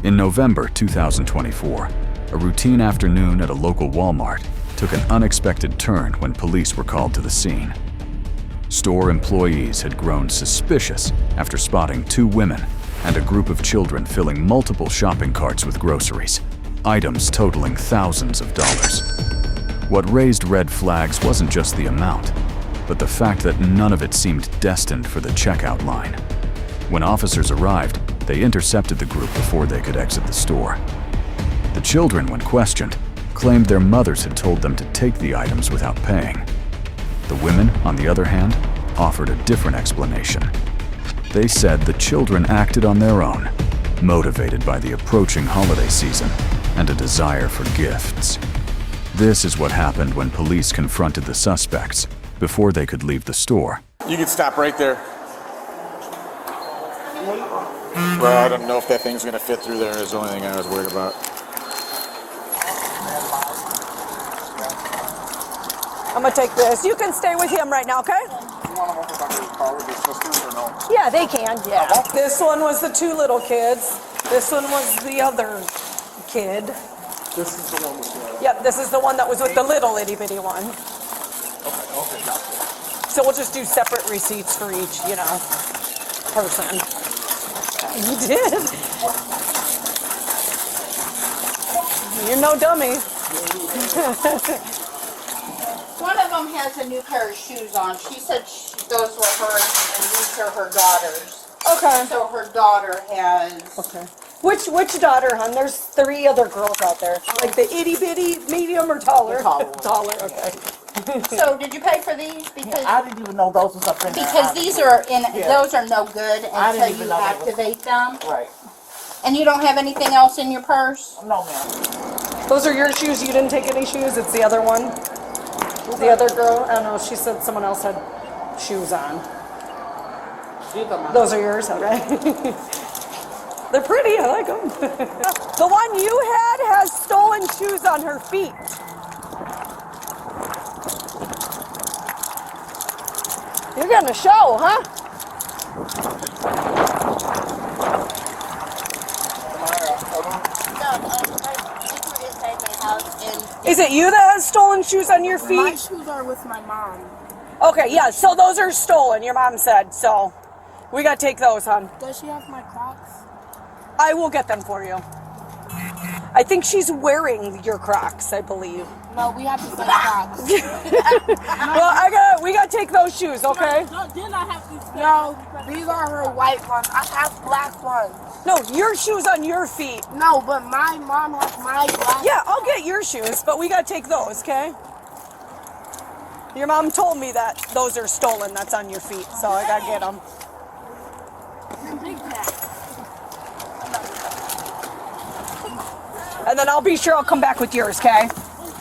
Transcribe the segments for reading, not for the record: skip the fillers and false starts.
In November 2024, a routine afternoon at a local Walmart took an unexpected turn when police were called to the scene. Store employees had grown suspicious after spotting two women and a group of children filling multiple shopping carts with groceries, items totaling thousands of dollars. What raised red flags wasn't just the amount, but the fact that none of it seemed destined for the checkout line. When officers arrived, they intercepted the group before they could exit the store. The children, when questioned, claimed their mothers had told them to take the items without paying. The women, on the other hand, offered a different explanation. They said the children acted on their own, motivated by the approaching holiday season and a desire for gifts. This is what happened when police confronted the suspects before they could leave the store. You can stop right there. Well, I don't know if that thing's gonna fit through there is the only thing I was worried about. I'm gonna take this. You can stay with him right now, okay? You want to open up his car with his sisters or no? Yeah, they can, yeah. This one was the two little kids. This one was the other kid. This is the one with the... Yep, this is the one that was with the little itty bitty one. Okay, gotcha. So we'll just do separate receipts for each, person. You did. You're no dummy. One of them has a new pair of shoes on. She said those were hers and these are her daughter's. Okay. So her daughter has... Okay. Which daughter, hon? There's 3 other girls out there. Like the itty bitty, medium, or taller? Taller, okay. So did you pay for these? Because I didn't even know those was up in there. Because these are those are no good until you activate them. Right. And you don't have anything else in your purse? No, ma'am. Those are your shoes? You didn't take any shoes? It's the other one? The other girl? I don't know. She said someone else had shoes on. Those are yours? Okay. They're pretty. I like them. The one you had has stolen shoes on her feet. You're gonna show, huh? Is it you that has stolen shoes on your feet? My shoes are with my mom. Okay, yeah, so those are stolen, your mom said, so we gotta take those, hon. Does she have my Crocs? I will get them for you. I think she's wearing your Crocs, I believe. No, we have the same Crocs. Well, we gotta take those shoes, okay? No, these are her white ones. I have black ones. No, your shoes on your feet. No, but my mom has my black. Yeah, I'll get your shoes, but we gotta take those, okay? Your mom told me that those are stolen, that's on your feet, so I gotta get them. And then I'll be sure I'll come back with yours, okay?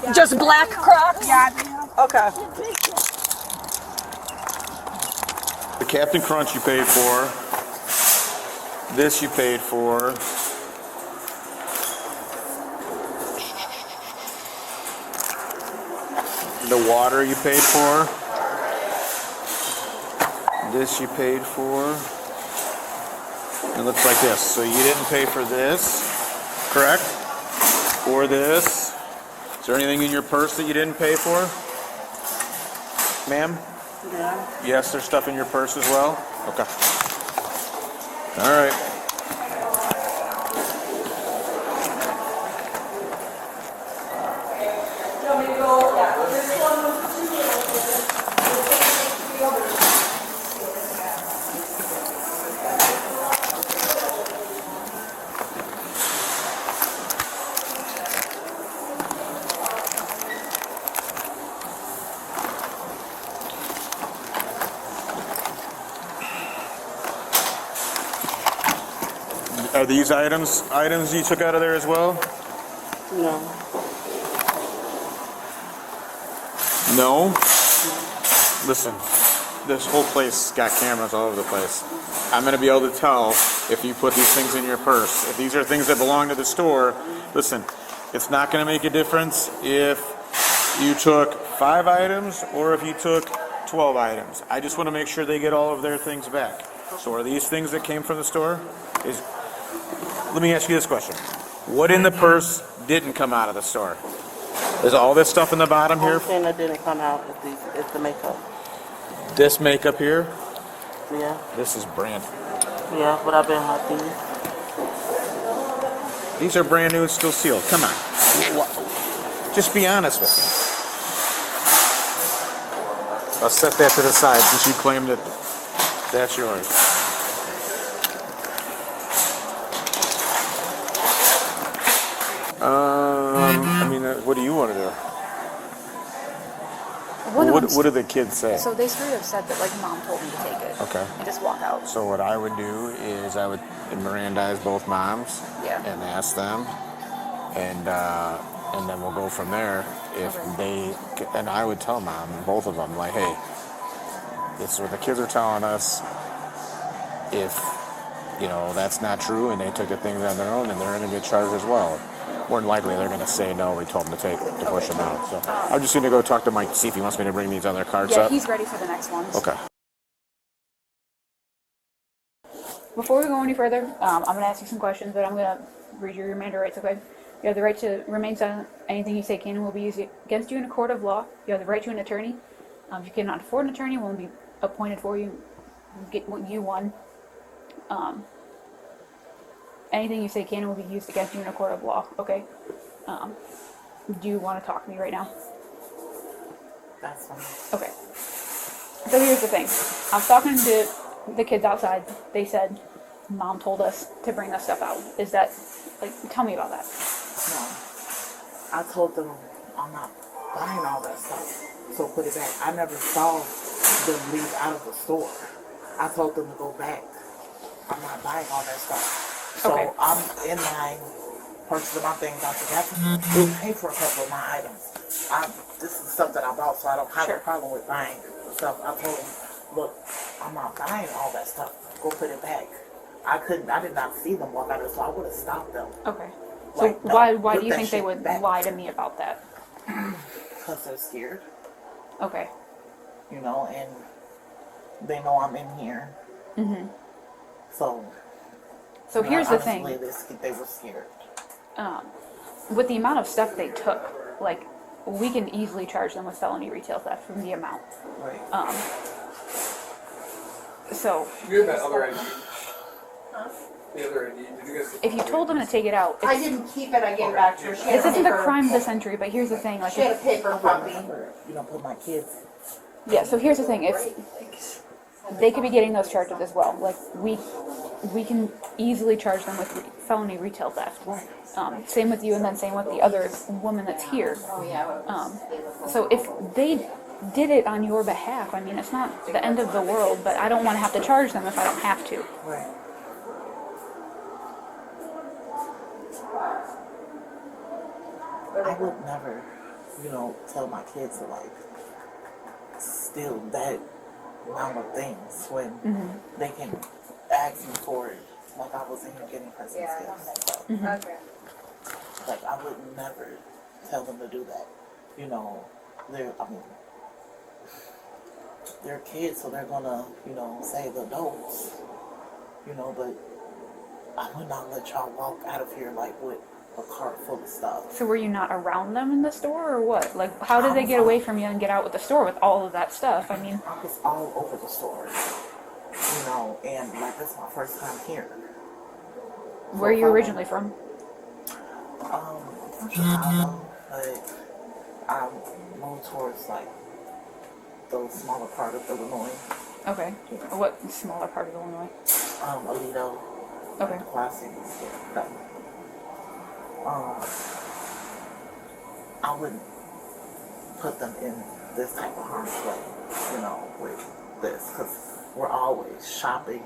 Yeah. Just black Crocs? Yeah. Okay. The Captain Crunch you paid for. This you paid for. The water you paid for. This you paid for. It looks like this. So you didn't pay for this, correct? Or this. Is there anything in your purse that you didn't pay for? Ma'am? Yeah. Yes, there's stuff in your purse as well? Okay. All right. Are these items you took out of there as well? No. No? Listen, this whole place got cameras all over the place. I'm going to be able to tell if you put these things in your purse. If these are things that belong to the store, listen, it's not going to make a difference if you took 5 items or if you took 12 items. I just want to make sure they get all of their things back. So are these things that came from the store? Let me ask you this question. What in the purse didn't come out of the store? Is all this stuff in the bottom Only here? thing that didn't come out is the makeup. This makeup here? Yeah. This is brand. Yeah, but I've been like these. These are brand new and still sealed. Come on. Just be honest with me. I'll set that to the side since you claimed that that's yours. I mean, what do you want to do? What do the kids say? So they straight up said that like mom told me to take it. Okay. And just walk out. So what I would do is I would Mirandize both moms. Yeah. And ask them, and then we'll go from there. If and I would tell mom, both of them, like, hey, this is what the kids are telling us. If that's not true, and they took the things on their own, and they're going to get charged as well. More than likely, they're going to say no. We told them to push them out. So I'm just going to go talk to Mike to see if he wants me to bring these other cards Yeah, up. he's ready for the next ones. Okay. Before we go any further, I'm going to ask you some questions, but I'm going to read your remainder rights, okay? You have the right to remain silent. Anything you say can and will be used against you in a court of law. You have the right to an attorney. If you cannot afford an attorney, one will be appointed for you. Get you one. Anything you say can and will be used against you in a court of law, okay? Do you want to talk to me right now? That's fine. Okay. So here's the thing. I was talking to the kids outside. They said, Mom told us to bring this stuff out. Is that, tell me about that. No. I told them I'm not buying all that stuff. So put it back. I never saw them leave out of the store. I told them to go back. I'm not buying all that stuff. So Okay. I'm in line, purchasing my things. I forgot to pay for a couple of my items. This is stuff that I bought, so I don't have a problem with buying stuff. I told them, look, I'm not buying all that stuff. Go put it back. I did not see them walk out of the store. I would have stopped them. Okay. So Like, no, why put do you that think they shit would back. lie to me about that? Because they're scared, Okay. and they know I'm in here. Mm-hmm. So Here's the honestly, thing. they were scared. With the amount of stuff they took, we can easily charge them with felony retail theft from the amount. Right. So You have that other ID? The other ID? Did you guys? if you told them to take it out, I didn't keep it, I gave it back to her. She had this a isn't the paper- crime of the century, but here's the thing. She had a paper copy. Put my kids. Yeah, so here's the thing. If they could be getting those charges as well. We can easily charge them with felony retail theft. Same with you, and then same with the other woman that's here. So if they did it on your behalf, I mean, it's not the end of the world, but I don't want to have to charge them if I don't have to. Right. I would never, tell my kids to steal that amount of things when they can ask me for it. Like I was in here getting Christmas gifts. Okay. I would never tell them to do that. They're kids, so they're gonna, say the adults. But I would not let y'all walk out of here with a cart full of stuff. So were you not around them in the store, or what? How did they get away from you and get out with the store with all of that stuff? I mean, I was all over the store. And this is my first time here. where are you originally from? From Chicago, but I moved towards the smaller part of Illinois. Okay. What smaller part of Illinois? Alito. Okay. Classics. Yeah. I wouldn't put them in this type of harm's way, with this, because we're always shopping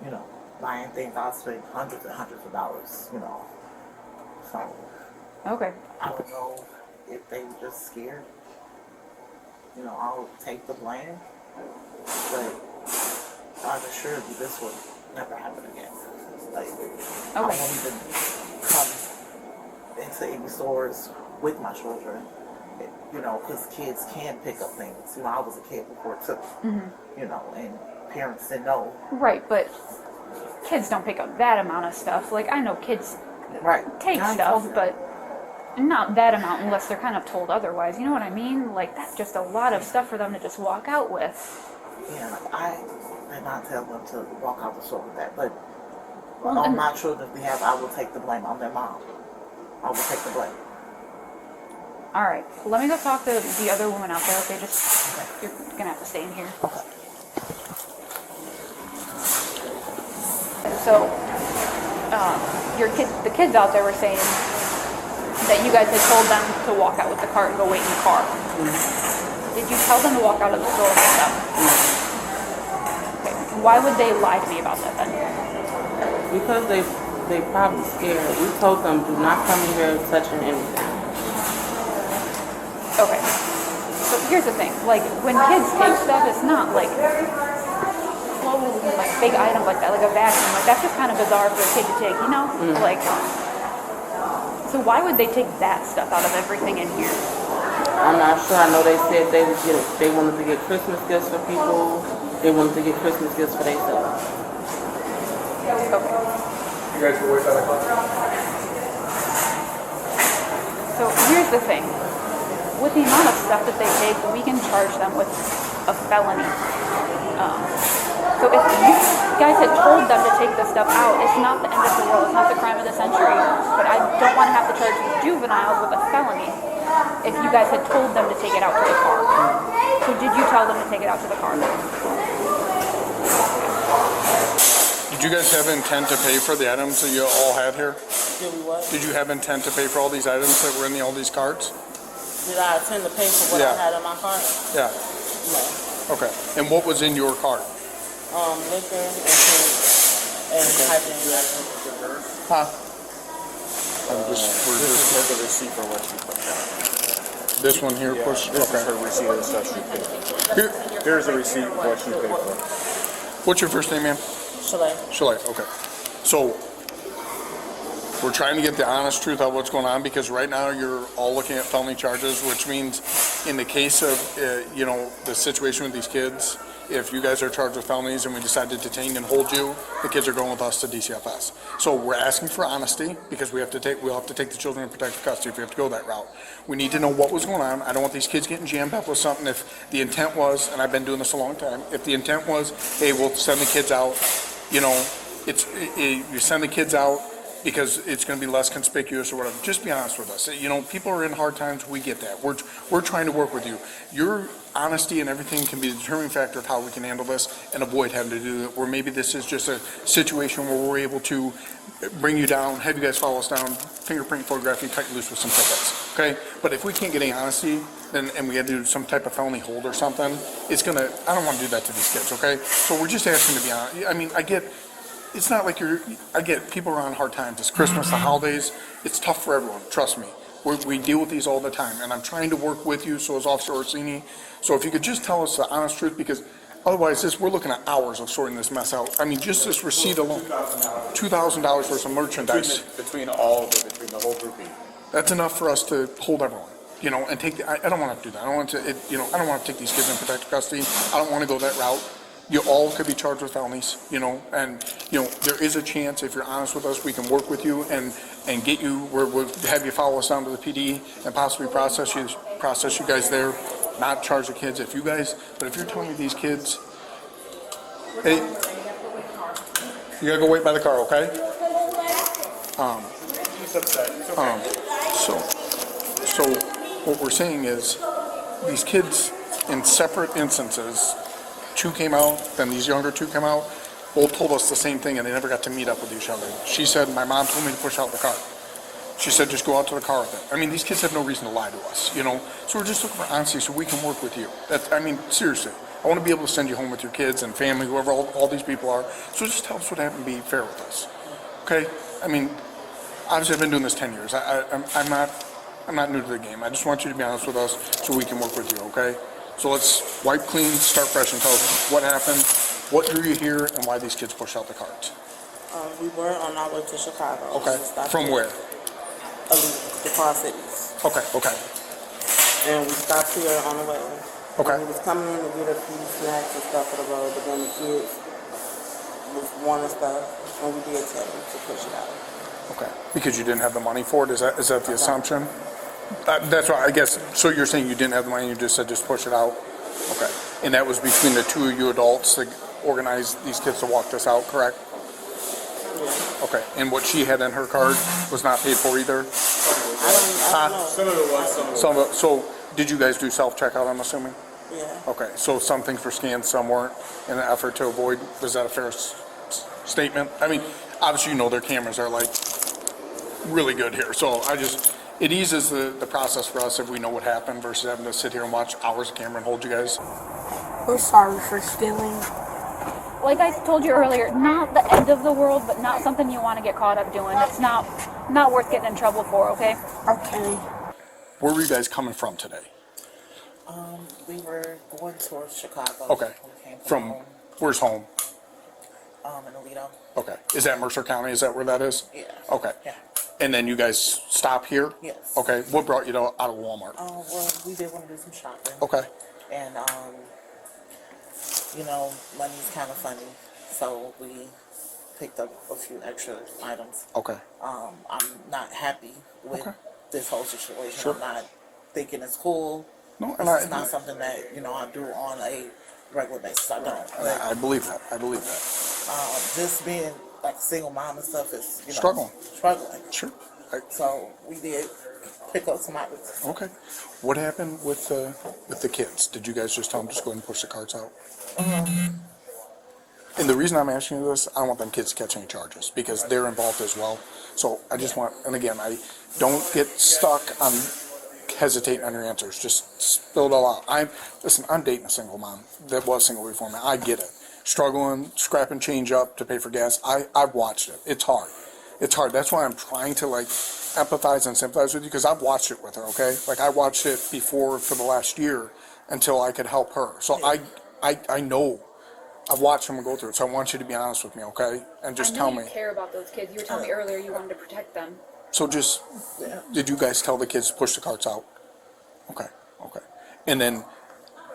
and, buying things. I spend hundreds and hundreds of dollars, So Okay. I don't know if they were just scared. I'll take the blame, but I assure you this will never happen again. I won't even come into any stores with my children, because kids can pick up things. I was a kid before too, and parents didn't know. Right, but kids don't pick up that amount of stuff. Like, I know kids Right. take I stuff, told- but not that amount unless they're kind of told otherwise. You know what I mean? Like, that's just a lot of stuff for them to just walk out with. Yeah, I did not tell them to walk out the store with that, but Well, on and- my children's behalf, I will take the blame on their mom. I will take the blame. All right, let me go talk to the other woman out there. Okay, you're gonna have to stay in here. Okay. So, the kids out there were saying that you guys had told them to walk out with the cart and go wait in the car. Did you tell them to walk out of the store with them? Okay. Why would they lie to me about that then? Because they probably scared. We told them, do not come in here touching anything. Okay. So here's the thing. Like, when kids take stuff, it's not like big items like that, like a vacuum. Like, that's just kind of bizarre for a kid to take, you know? Like, so why would they take that stuff out of everything in here? I'm not sure. I know they said they wanted to get Christmas gifts for people. They wanted to get Christmas gifts for themselves. Okay. You guys will wait by the clock? So here's the thing. With the amount of stuff that they take, we can charge them with a felony. So if you guys had told them to take the stuff out, it's not the end of the world. It's not the crime of the century. But I don't want to have to charge these juveniles with a felony if you guys had told them to take it out to the car. So did you tell them to take it out to the car? Did you guys have intent to pay for the items that you all had here? Did we what? Did you have intent to pay for all these items that were in all these carts? Did I intend to pay for what Yeah. I had in my cart? Yeah. No. Okay. And what was in your cart? Liquor and food and hygiene. Huh? We're just the receipt for what she put down. This one here, push. This Okay. is her receipt of the stuff she paid for. Here, Here's a receipt of what she paid for. what's your first name, ma'am? Chalet. Chalet. Okay. So we're trying to get the honest truth of what's going on because right now you're all looking at felony charges, which means in the case of the situation with these kids, if you guys are charged with felonies and we decide to detain and hold you, the kids are going with us to DCFS. So we're asking for honesty because we'll have to take the children in protective custody if we have to go that route. We need to know what was going on. I don't want these kids getting jammed up with something. If the intent was, and I've been doing this a long time, if the intent was, hey, we'll send the kids out, you send the kids out because it's going to be less conspicuous or whatever. Just be honest with us. People are in hard times. We get that. We're trying to work with you. Your honesty and everything can be the determining factor of how we can handle this and avoid having to do it. Where maybe this is just a situation where we're able to bring you down, have you guys follow us down, fingerprint photograph you, cut you loose with some tickets. Okay? But if we can't get any honesty, and we had to do some type of felony hold or something, I don't want to do that to these kids. Okay? So we're just asking to be honest. I mean, it's not like I get people are on hard times. It's Christmas, the holidays. It's tough for everyone. Trust me. We deal with these all the time, and I'm trying to work with you. So is Officer Orsini. So if you could just tell us the honest truth, because otherwise, we're looking at hours of sorting this mess out. I mean, just this receipt alone, $2,000 worth of merchandise. Between the whole grouping. That's enough for us to hold everyone. And take I don't want to do that. I don't want to. I don't want to take these kids in protective custody. I don't want to go that route. You all could be charged with felonies, and there is a chance if you're honest with us, we can work with you and get you. We'll have you follow us down to the PD and possibly process you guys there, not charge the kids. But if you're telling me these kids, hey, you gotta go wait by the car, okay? So what we're saying is these kids in separate instances. Two came out, then these younger two come out, both told us the same thing and they never got to meet up with each other. She said, my mom told me to push out the car. She said, just go out to the car with it. I mean, these kids have no reason to lie to us, So we're just looking for honesty so we can work with you. Seriously. I want to be able to send you home with your kids and family, whoever all these people are. So just tell us what happened and be fair with us. Okay? Obviously I've been doing this 10 years. I'm not new to the game. I just want you to be honest with us so we can work with you, okay? So let's wipe clean, start fresh, and tell us what happened, what drew you here, and why these kids pushed out the carts. We were on our way to Chicago. Okay. From where? The Quad Cities. Okay. And we stopped here on the way. Okay. We was coming in to get a few snacks and stuff for the road, but then the kids was wanting stuff. And we did tell them to push it out. Okay. Because you didn't have the money for it? Is that the assumption? That's why I guess, so you're saying you didn't have the money, you just said just push it out? Okay. And that was between the two of you adults that organized these kids to walk this out, correct? Yeah. Okay. And what she had in her card was not paid for either? I don't know. Some of it was, some of it wasn't. So did you guys do self-checkout, I'm assuming? Yeah. Okay. So some things were scanned, some weren't, in an effort to avoid, was that a fair statement? I mean, obviously you know their cameras are like really good here, so it eases the process for us if we know what happened versus having to sit here and watch hours of camera and hold you guys. We're sorry for stealing. Like I told you earlier, not the end of the world, but not something you want to get caught up doing. It's not worth getting in trouble for, okay? Okay. Where were you guys coming from today? We were going towards Chicago. Okay. We came From, home, where's home? in Alito. Okay. Is that Mercer County? Is that where that is? Yeah. Okay. Yeah. And then you guys stop here? Yes. Okay. What brought you out of Walmart? Well, we did want to do some shopping. Okay. And, you know, money's kind of funny. So we picked up a few extra items. Okay. I'm not happy with Okay. this whole situation. Sure. I'm not thinking it's cool. No, and This is not something that, you know, I do on a regular basis. I don't. But, I believe that. I believe that. just being like a single mom and stuff is, you know, Struggling. Sure. So we did pick up some items. Okay. What happened with the kids? Did you guys just tell them just go ahead and push the carts out? And the reason I'm asking you this, I don't want them kids to catch any charges because they're involved as well. So I just want, and again, I don't get stuck on hesitating on your answers. Just spill it all out. I'm dating a single mom that was single before me. I get it. Struggling, scrapping change up to pay for gas. I've watched it. It's hard. It's hard. That's why I'm trying to like empathize and sympathize with you because I've watched it with her. Okay, like I watched it before for the last year until I could help her. So I know. I've watched them go through it, so I want you to be honest with me, okay? And just tell me. You care about those kids. You were telling me earlier you wanted to protect them. So just, did you guys tell the kids to push the carts out? Okay. And then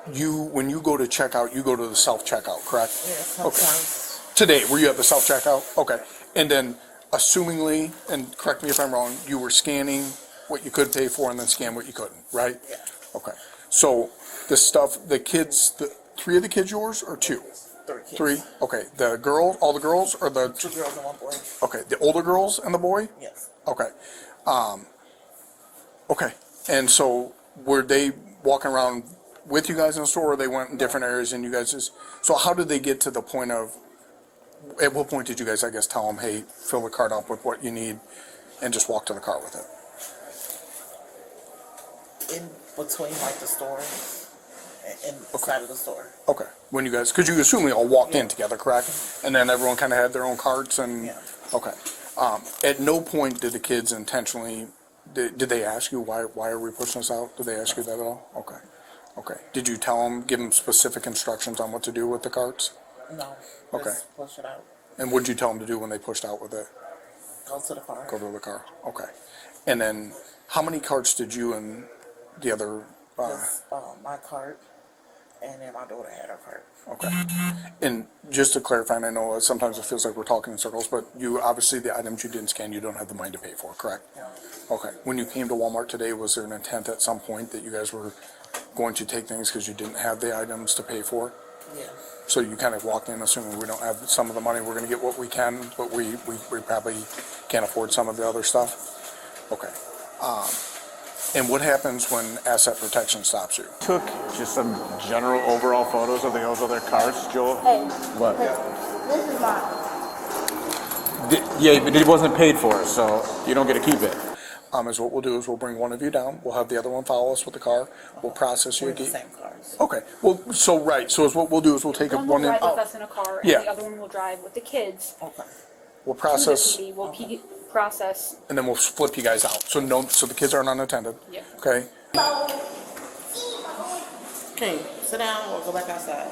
when you go to checkout, you go to the self-checkout, correct? Yeah, sometimes. Okay. Today, were you at the self-checkout? Okay. And then, assumingly, and correct me if I'm wrong, you were scanning what you could pay for and then scan what you couldn't, right? Yeah. Okay. So, the stuff, the kids, 3 of the kids yours or 2? 3 kids. 3? Okay. The girls, all the girls, or the 2 girls and 1 boy. Okay. The older girls and the boy? Yes. Okay. Okay. And so were they walking around with you guys in the store, or they went in different areas and you guys just... So how did they get to the point of... At what point did you guys, I guess, tell them, hey, fill the cart up with what you need and just walk to the car with it? In between, like, the store and inside of the store. Okay. When you guys... Because you assume we all walked in together, correct? And then everyone kind of had their own carts and... Yeah. Okay. At no point did the kids intentionally... Did they ask you, why are we pushing this out? Did they ask you that at all? Okay. Did you tell them, give them specific instructions on what to do with the carts? No. Okay. Just push it out. And what did you tell them to do when they pushed out with it? Go to the car. Go to the car. Okay. And then, how many carts did you and the other... Just, my cart, and then my daughter had her cart. Okay. And just to clarify, and I know sometimes it feels like we're talking in circles, but you, obviously, the items you didn't scan, you don't have the money to pay for, correct? Yeah. Okay. When you came to Walmart today, was there an intent at some point that you guys were going to take things because you didn't have the items to pay for? Yeah. So you kind of walked in assuming we don't have some of the money, we're going to get what we can, but we probably can't afford some of the other stuff? Okay. And what happens when asset protection stops you? Took just some general overall photos of those other cars, Joel. Hey, What? this is mine. Yeah, but it wasn't paid for, so you don't get to keep it. Is what we'll do is we'll bring one of you down. We'll have the other one follow us with the car. We'll process you. We're in the same cars. Okay. Well, so right. So is what we'll do is we'll take One one will in. drive with us in a car, and Yeah. the other one will drive with the kids. Okay. We'll To the process, PD. We'll process. and then we'll flip you guys out. So so the kids aren't unattended. Yeah. Okay. Okay, sit down or go back outside.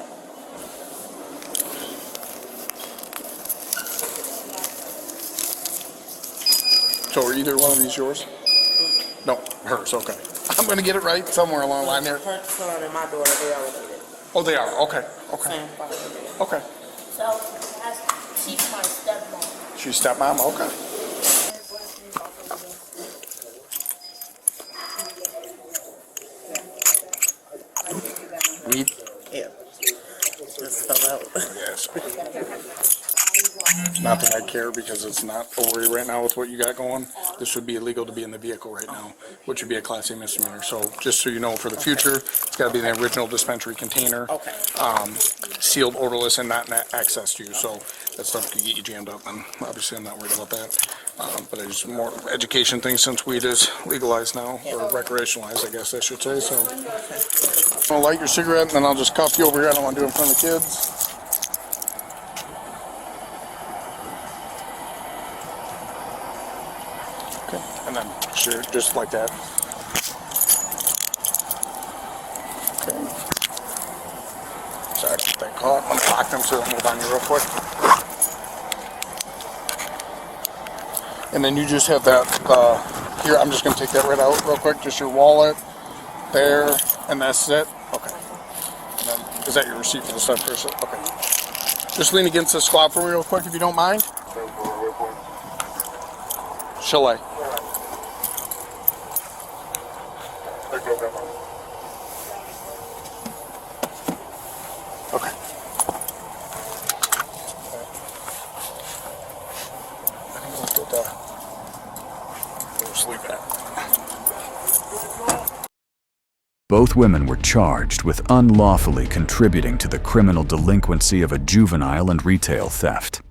So are either one of these yours? No, hers. Okay. I'm gonna get it right somewhere along the line there. Her son and my daughter, they are related. Oh, they are. Okay. Okay. Same father. Okay. So, she's my stepmom. She's stepmom, okay. Weed? Yeah. Just fell out. Yes. Not that I care because it's not a worry right now with what you got going. This would be illegal to be in the vehicle right now, which would be a Class A misdemeanor. So just so you know, for the future, it's got to be in the original dispensary container. Okay. Sealed, odorless, and not access to you. So that stuff could get you jammed up, and obviously I'm not worried about that. But it's more education thing since weed is legalized now, or recreationalized, I guess I should say. So I'll light your cigarette, and then I'll just cuff you over here. I don't want to do it in front of the kids. Okay, and then sure, just like that. Okay. Sorry about that call. I'm gonna lock them so they'll move on you real quick. And then you just have that, here, I'm just gonna take that right out real quick, just your wallet, there, and that's it? Okay. And then, is that your receipt for the stuff, Chris? Okay. Just lean against the squad for me real quick if you don't mind. Chalet. Okay. I think we'll get that. We'll sleep at. Both women were charged with unlawfully contributing to the criminal delinquency of a juvenile and retail theft.